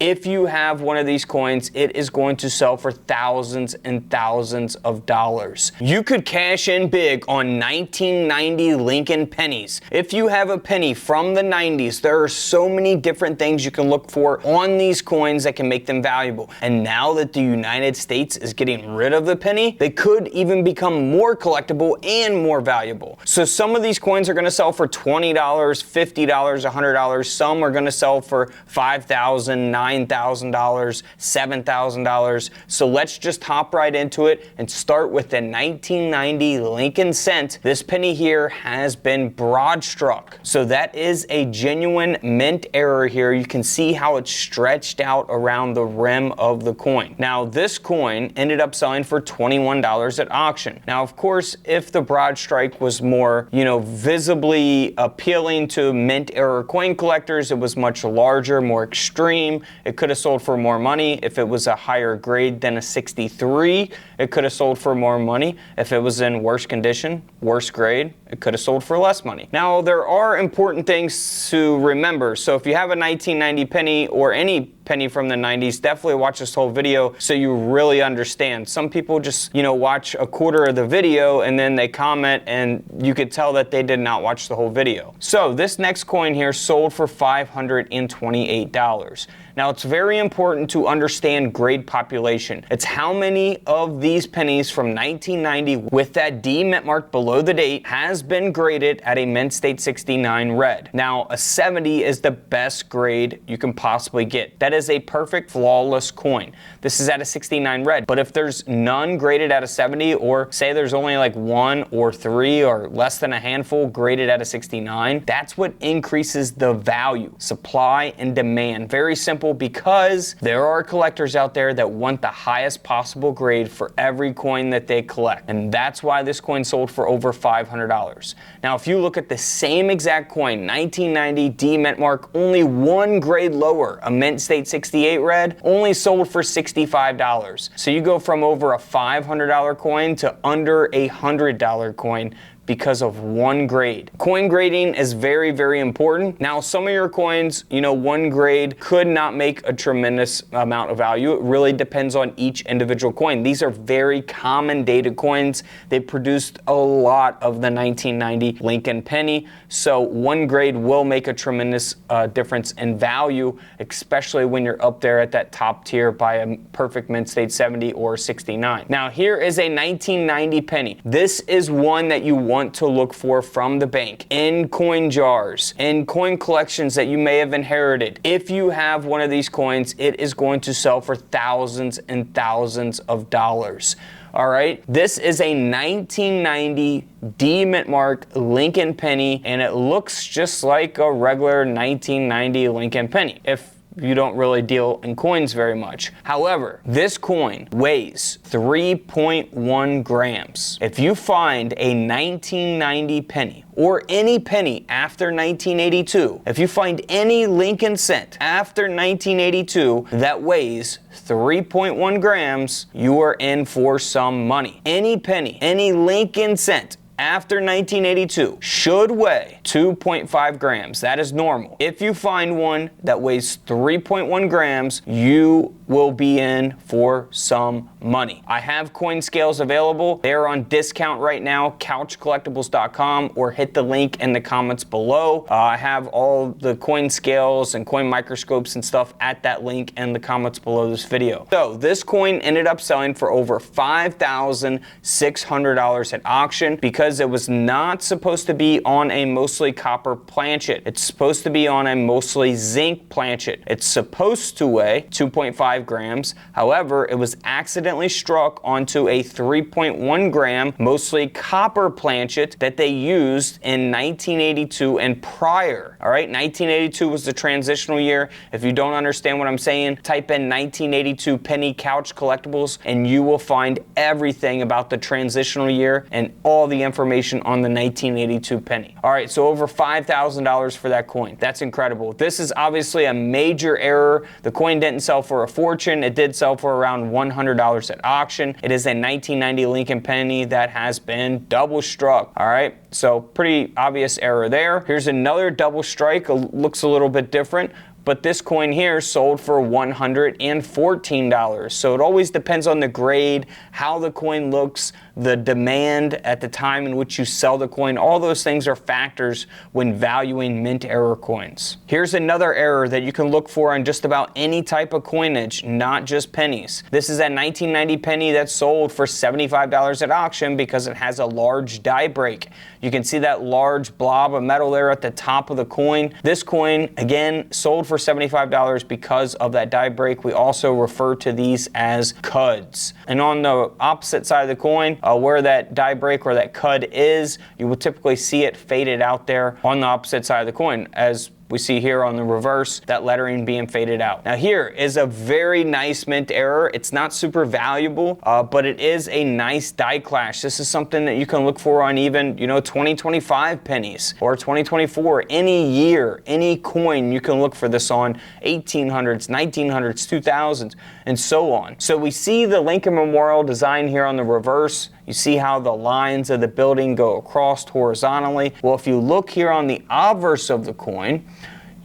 If you have one of these coins, it is going to sell for thousands and thousands of dollars. You could cash in big on 1990 Lincoln pennies. If you have a penny from the 90s, there are so many different things you can look for on these coins that can make them valuable. And now that the United States is getting rid of the penny, they could even become more collectible and more valuable. So some of these coins are going to sell for $20, $50, $100. Some are going to sell for $5,000, $9,000, $7,000. So let's just hop right into it and start with the 1990 Lincoln cent. This penny here has been broad struck. So that is a genuine mint error here. You can see how it's stretched out around the rim of the coin. Now this coin ended up selling for $21 at auction. Now of course, if the broad strike was more, visibly appealing to mint error coin collectors, it was much larger, more extreme. It could have sold for more money. If it was a higher grade than a 63, it could have sold for more money. If it was in worse condition, worse grade, it could have sold for less money. Now, there are important things to remember. So if you have a 1990 penny or any penny from the 90s, definitely watch this whole video so you really understand. Some people just, watch a quarter of the video and then they comment and you could tell that they did not watch the whole video. So this next coin here sold for $528. Now, it's very important to understand grade population. It's how many of these pennies from 1990 with that D mint mark below the date has been graded at a mint state 69 red. Now, a 70 is the best grade you can possibly get. That is a perfect, flawless coin. This is at a 69 red. But if there's none graded at a 70, or say there's only like 1 or 3 or less than a handful graded at a 69, that's what increases the value, supply and demand. Very simple, because there are collectors out there that want the highest possible grade for every coin that they collect. And that's why this coin sold for over $500. Now, if you look at the same exact coin, 1990 D mint mark, only one grade lower, a mint state 68 red, only sold for $65. So you go from over a $500 coin to under a $100 coin because of one grade. Coin grading is very, very important. Now, some of your coins, one grade could not make a tremendous amount of value. It really depends on each individual coin. These are very common dated coins. They produced a lot of the 1990 Lincoln penny. So one grade will make a tremendous difference in value, especially when you're up there at that top tier by a perfect mint state 70 or 69. Now, here is a 1990 penny. This is one that you want to look for from the bank, in coin jars, in coin collections that you may have inherited. If you have one of these coins, it is going to sell for thousands and thousands of dollars. All right, this is a 1990 D mint mark Lincoln penny, and it looks just like a regular 1990 Lincoln penny, if you don't really deal in coins very much. However, this coin weighs 3.1 grams. If you find a 1990 penny or any penny after 1982, if you find any Lincoln cent after 1982 that weighs 3.1 grams, you are in for some money. Any penny, any Lincoln cent after 1982 should weigh 2.5 grams. That is normal. If you find one that weighs 3.1 grams, you will be in for some money. I have coin scales available. They're on discount right now, couchcollectibles.com, or hit the link in the comments below. I have all the coin scales and coin microscopes and stuff at that link in the comments below this video. So this coin ended up selling for over $5,600 at auction because it was not supposed to be on a mostly copper planchet. It's supposed to be on a mostly zinc planchet. It's supposed to weigh 2.5 grams. However, it was accidentally struck onto a 3.1 gram mostly copper planchet that they used in 1982 and prior. All right, 1982 was the transitional year. If you don't understand what I'm saying, type in 1982 penny couch collectibles and you will find everything about the transitional year and all the information on the 1982 penny. All right, so over $5,000 for that coin. That's incredible. This is obviously a major error. The coin didn't sell for a fortune. It did sell for around $100 at auction. It is a 1990 Lincoln penny that has been double struck. All right, so pretty obvious error there. Here's another double strike. Looks a little bit different, but this coin here sold for $114. So it always depends on the grade, how the coin looks, the demand at the time in which you sell the coin. All those things are factors when valuing mint era coins. Here's another error that you can look for on just about any type of coinage, not just pennies. This is a 1990 penny that sold for $75 at auction because it has a large die break. You can see that large blob of metal there at the top of the coin. This coin, again, sold for $75 because of that die break. We also refer to these as cuds. And on the opposite side of the coin, where that die break or that cud is, you will typically see it faded out there on the opposite side of the coin, as we see here on the reverse, that lettering being faded out. Now here is a very nice mint error. It's not super valuable, but it is a nice die clash. This is something that you can look for on even, 2025 pennies or 2024, any year, any coin you can look for this on, 1800s, 1900s, 2000s, and so on. So we see the Lincoln Memorial design here on the reverse. You see how the lines of the building go across horizontally. Well, if you look here on the obverse of the coin,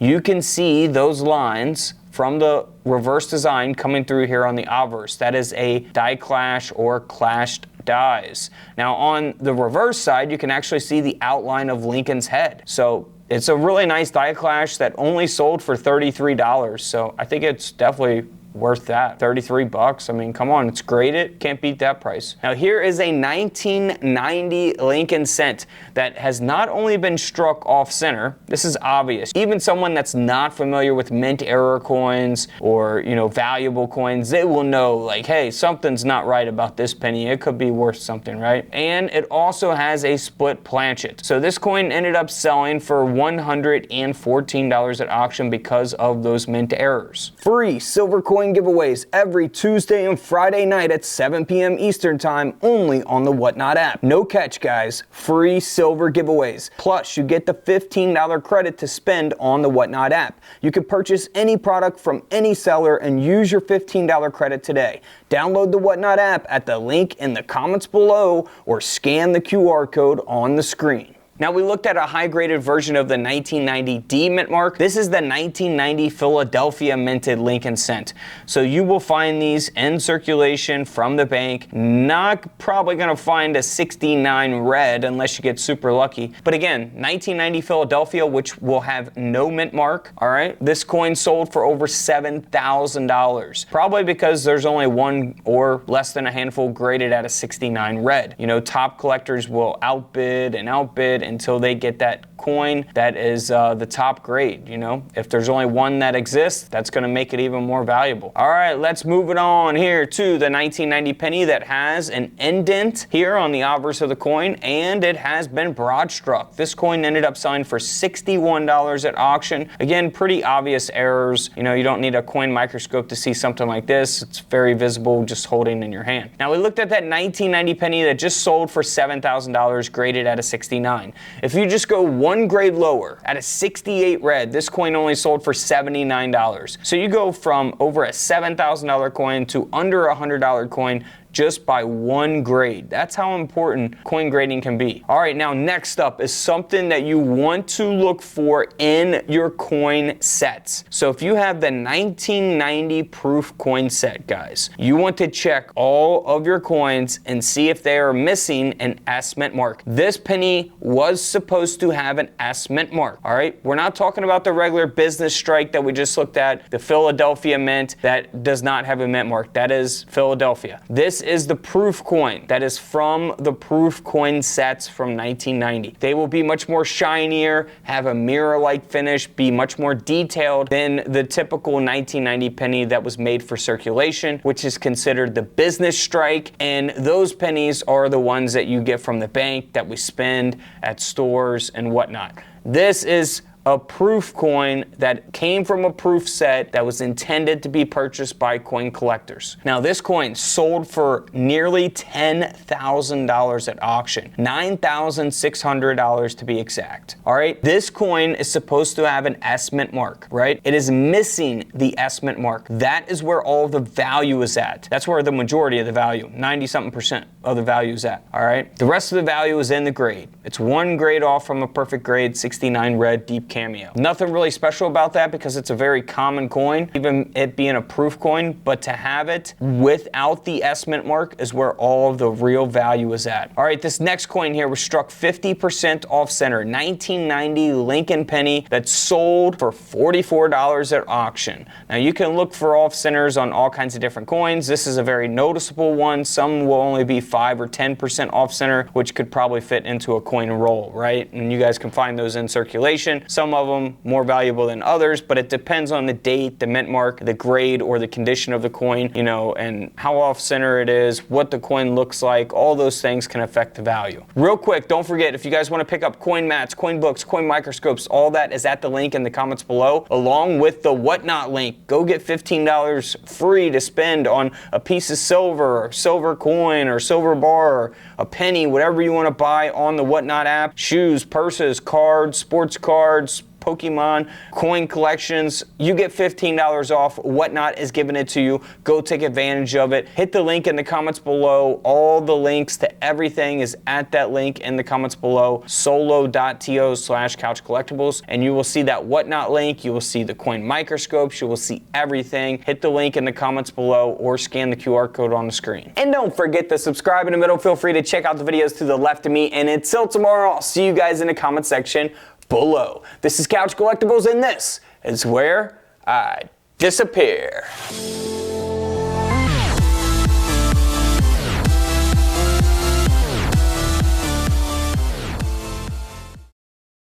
you can see those lines from the reverse design coming through here on the obverse. That is a die clash or clashed dies. Now on the reverse side, you can actually see the outline of Lincoln's head. So it's a really nice die clash that only sold for $33. So I think it's definitely worth that. 33 bucks. I mean, come on, it's graded. Can't beat that price. Now here is a 1990 Lincoln cent that has not only been struck off center. This is obvious. Even someone that's not familiar with mint era coins or, valuable coins, they will know like, hey, something's not right about this penny. It could be worth something, right? And it also has a split planchet. So this coin ended up selling for $114 at auction because of those mint errors. Free silver coin giveaways every Tuesday and Friday night at 7 p.m. Eastern Time only on the Whatnot app. No catch, guys. Free silver giveaways. Plus, you get the $15 credit to spend on the Whatnot app. You can purchase any product from any seller and use your $15 credit today. Download the Whatnot app at the link in the comments below or scan the QR code on the screen. Now we looked at a high-graded version of the 1990 D mint mark. This is the 1990 Philadelphia minted Lincoln cent. So you will find these in circulation from the bank. Not probably gonna find a 69 red unless you get super lucky. But again, 1990 Philadelphia, which will have no mint mark, all right? This coin sold for over $7,000. Probably because there's only one or less than a handful graded at a 69 red. Top collectors will outbid and outbid until they get that coin that is the top grade. If there's only one that exists, that's going to make it even more valuable. All right, let's move it on here to the 1990 penny that has an indent here on the obverse of the coin, and it has been broad struck. This coin ended up selling for $61 at auction. Again, pretty obvious errors. You don't need a coin microscope to see something like this. It's very visible just holding in your hand. Now we looked at that 1990 penny that just sold for $7,000 graded at a 69. If you just go one grade lower at a 68 red, this coin only sold for $79. So you go from over a $7,000 coin to under a $100 coin just by one grade. That's how important coin grading can be. All right, now next up is something that you want to look for in your coin sets. So if you have the 1990 proof coin set, guys, you want to check all of your coins and see if they are missing an S mint mark. This penny was supposed to have an S mint mark, all right? We're not talking about the regular business strike that we just looked at, the Philadelphia mint that does not have a mint mark. That is Philadelphia. This is the proof coin that is from the proof coin sets from 1990. They will be much more shinier, have a mirror-like finish, be much more detailed than the typical 1990 penny that was made for circulation, which is considered the business strike. And those pennies are the ones that you get from the bank that we spend at stores and whatnot. This is a proof coin that came from a proof set that was intended to be purchased by coin collectors. Now this coin sold for nearly $10,000 at auction, $9,600 to be exact. All right, this coin is supposed to have an S mint mark, right? It is missing the S mint mark. That is where all the value is at. That's where the majority of the value, 90-something% of the value is at, all right? The rest of the value is in the grade. It's one grade off from a perfect grade, 69 red, deep cameo. Nothing really special about that because it's a very common coin, even it being a proof coin, but to have it without the S mint mark is where all of the real value is at. All right, this next coin here was struck 50% off center, 1990 Lincoln penny that sold for $44 at auction. Now you can look for off centers on all kinds of different coins. This is a very noticeable one. Some will only be 5 or 10% off center, which could probably fit into a coin roll, right? And you guys can find those in circulation. Some of them more valuable than others, but it depends on the date, the mint mark, the grade, or the condition of the coin, you know, and how off center it is, what the coin looks like. All those things can affect the value. Real quick, don't forget, if you guys want to pick up coin mats, coin books, coin microscopes, all that is at the link in the comments below, along with the whatnot link. Go get $15 free to spend on a piece of silver, or silver coin, or silver bar, or a penny, whatever you want to buy on the whatnot app. Shoes, purses, cards, sports cards, Pokemon, coin collections, you get $15 off. Whatnot is giving it to you. Go take advantage of it. Hit the link in the comments below. All the links to everything is at that link in the comments below, solo.to/couchcollectibles, and you will see that whatnot link. You will see the coin microscopes. You will see everything. Hit the link in the comments below or scan the QR code on the screen. And don't forget to subscribe in the middle. Feel free to check out the videos to the left of me, and until tomorrow, I'll see you guys in the comment section below. This is Couch Collectibles, and this is where I disappear.